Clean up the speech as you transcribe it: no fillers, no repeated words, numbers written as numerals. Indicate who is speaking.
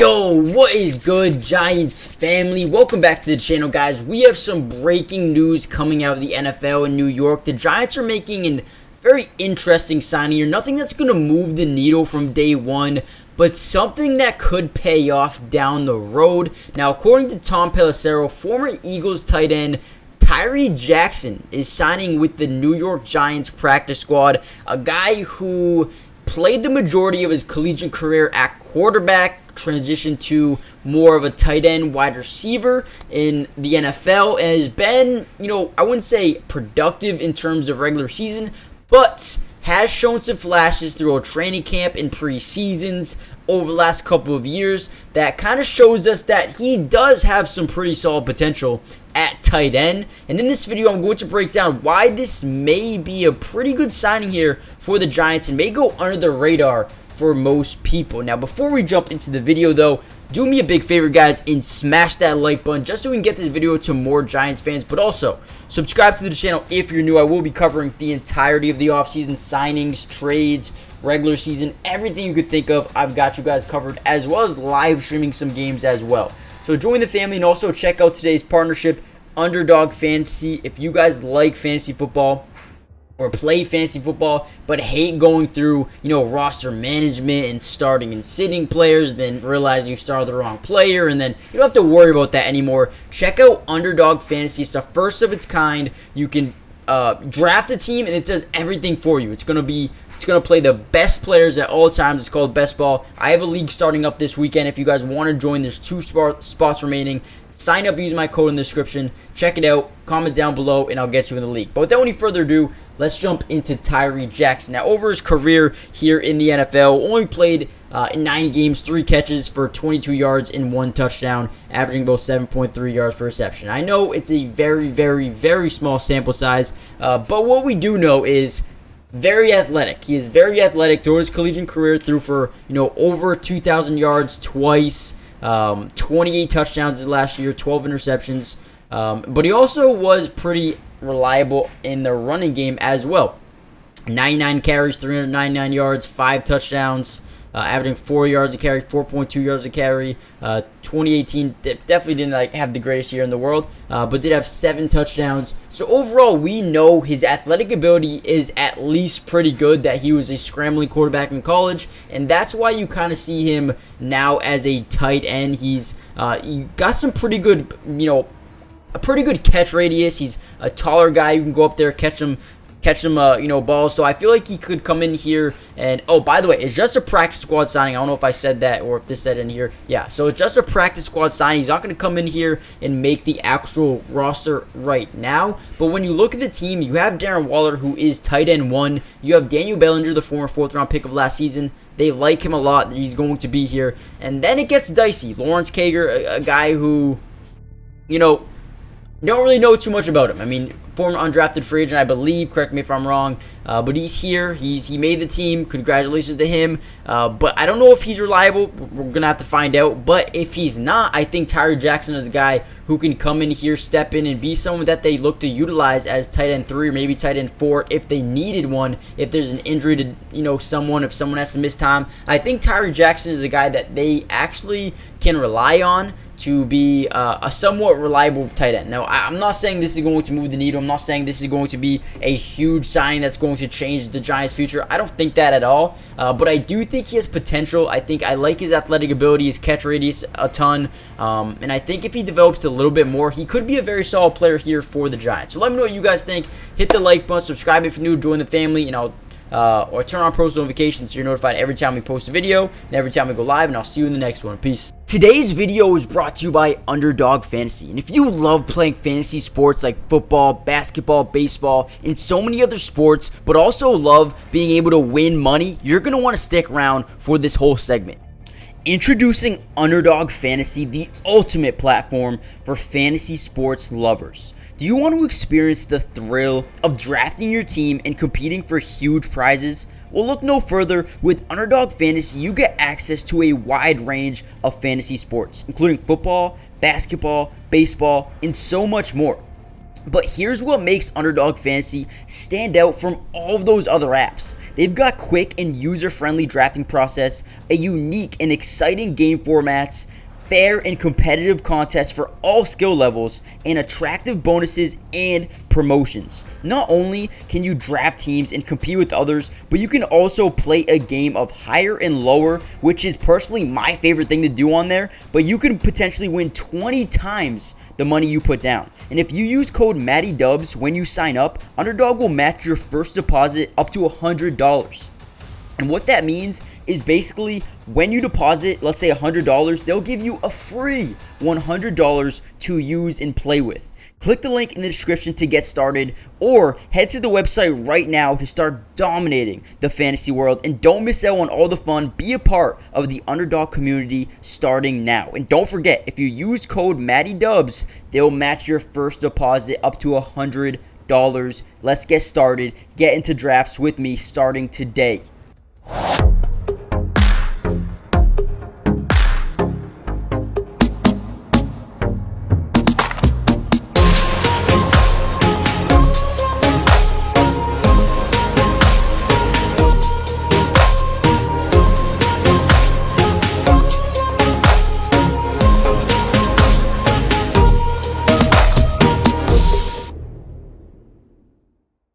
Speaker 1: Yo, what is good, Giants family? Welcome back to the channel, guys. We have some breaking news coming out of the NFL in New York. The Giants are making a very interesting signing here. Nothing that's going to move the needle from day one, but something that could pay off down the road. Now, according to Tom Pelissero, former Eagles tight end TYREE Jackson is signing with the New York Giants practice squad, a guy who played the majority of his collegiate career at quarterback, transitioned to more of a tight end wide receiver in the NFL, and has been, I wouldn't say productive in terms of regular season, but has shown some flashes throughout training camp and preseasons over the last couple of years that kind of shows us that he does have some pretty solid potential at tight end. And in this video, I'm going to break down why this may be a pretty good signing here for the Giants and may go under the radar for most people. Now, before we jump into the video, though, do me a big favor, guys, and smash that like button just so we can get this video to more Giants fans. But also, subscribe to the channel if you're new. I will be covering the entirety of the offseason, signings, trades, regular season, everything you could think of. I've got you guys covered, as well as live streaming some games as well. So join the family and also check out today's partnership, Underdog Fantasy. If you guys like fantasy football or play fantasy football but hate going through, roster management and starting and sitting players, then realize you started the wrong player, and then you don't have to worry about that anymore, check out Underdog Fantasy. It's the first of its kind. You can draft a team and it does everything for you. It's going to play the best players at all times. It's called Best Ball. I have a league starting up this weekend. If you guys want to join, there's 2 spots remaining. Sign up, use my code in the description. Check it out. Comment down below, and I'll get you in the league. But without any further ado, let's jump into TYREE Jackson. Now, over his career here in the NFL, only played in 9 games, 3 catches for 22 yards and 1 touchdown, averaging about 7.3 yards per reception. I know it's a very, very, very small sample size, but what we do know is very athletic. He is very athletic throughout his collegiate career, threw for over 2,000 yards twice. 28 touchdowns last year, 12 interceptions. But he also was pretty reliable in the running game as well. 99 carries, 399 yards, 5 touchdowns, averaging 4 yards a carry, 4.2 yards a carry. 2018 definitely didn't have the greatest year in the world, but did have 7 touchdowns. So overall, we know his athletic ability is at least pretty good, that he was a scrambling quarterback in college, and that's why you kind of see him now as a tight end. He's he got some pretty good, a pretty good catch radius. He's a taller guy. You can go up there, catch him, balls. So I feel like he could come in here and, oh, by the way, it's just a practice squad signing. I don't know if I said that or if this said in here. Yeah, so it's just a practice squad signing. He's not going to come in here and make the actual roster right now. But when you look at the team, you have Darren Waller, who is tight end 1. You have Daniel Bellinger, the former 4th-round pick of last season. They like him a lot. He's going to be here. And then it gets dicey. Lawrence Cager, a guy who, don't really know too much about him. I mean, former undrafted free agent, I believe. Correct me if I'm wrong. But he's here. He made the team. Congratulations to him. But I don't know if he's reliable. We're going to have to find out. But if he's not, I think TYREE Jackson is a guy who can come in here, step in, and be someone that they look to utilize as tight end 3 or maybe tight end 4 if they needed one. If there's an injury to, someone, if someone has to miss time. I think TYREE Jackson is a guy that they actually can rely on to be a somewhat reliable tight end. Now, I'm not saying this is going to move the needle. I'm not saying this is going to be a huge signing that's going to change the Giants' future. I don't think that at all. But I do think he has potential. I like his athletic ability, his catch radius a ton. And I think if he develops a little bit more, he could be a very solid player here for the Giants. So let me know what you guys think. Hit the like button, subscribe if you're new, join the family, or turn on post notifications so you're notified every time we post a video and every time we go live, and I'll see you in the next one. Peace. Today's video is brought to you by Underdog Fantasy. And if you love playing fantasy sports like football, basketball, baseball, and so many other sports, but also love being able to win money, you're going to want to stick around for this whole segment. Introducing Underdog Fantasy, the ultimate platform for fantasy sports lovers. Do you want to experience the thrill of drafting your team and competing for huge prizes? Well, look no further. With Underdog Fantasy, you get access to a wide range of fantasy sports, including football, basketball, baseball, and so much more. But here's what makes Underdog Fantasy stand out from all of those other apps. They've got quick and user-friendly drafting process, a unique and exciting game formats, fair and competitive contests for all skill levels, and attractive bonuses and promotions. Not only can you draft teams and compete with others, but you can also play a game of higher and lower, which is personally my favorite thing to do on there, but you can potentially win 20 times the money you put down. And if you use code MattyDubs when you sign up, Underdog will match your first deposit up to $100. And what that means is basically when you deposit, let's say $100, they'll give you a free $100 to use and play with. Click the link in the description to get started, or head to the website right now to start dominating the fantasy world. And don't miss out on all the fun. Be a part of the Underdog community starting now. And don't forget, if you use code MattyDubs, they'll match your first deposit up to $100. Let's get started. Get into drafts with me starting today.